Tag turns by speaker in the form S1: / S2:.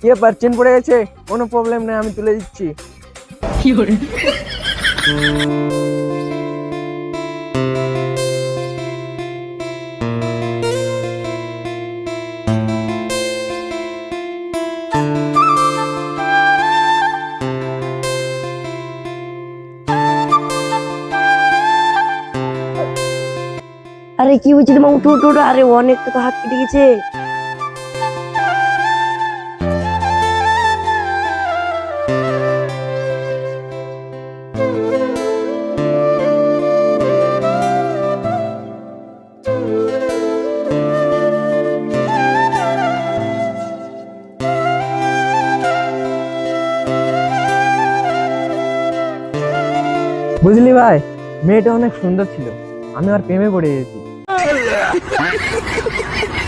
S1: কে chain পড়ে গেছে, কোনো প্রবলেম নেই, আমি তুলে দিচ্ছি।
S2: আরে কি হয়েছে মা? উঠো উঠো উঠো। আরে অনেকটা তো হাত কেটে গেছে।
S1: বুঝলি ভাই, মেয়েটা অনেক সুন্দর ছিল, আমি আর প্রেমে পড়ে গেছি।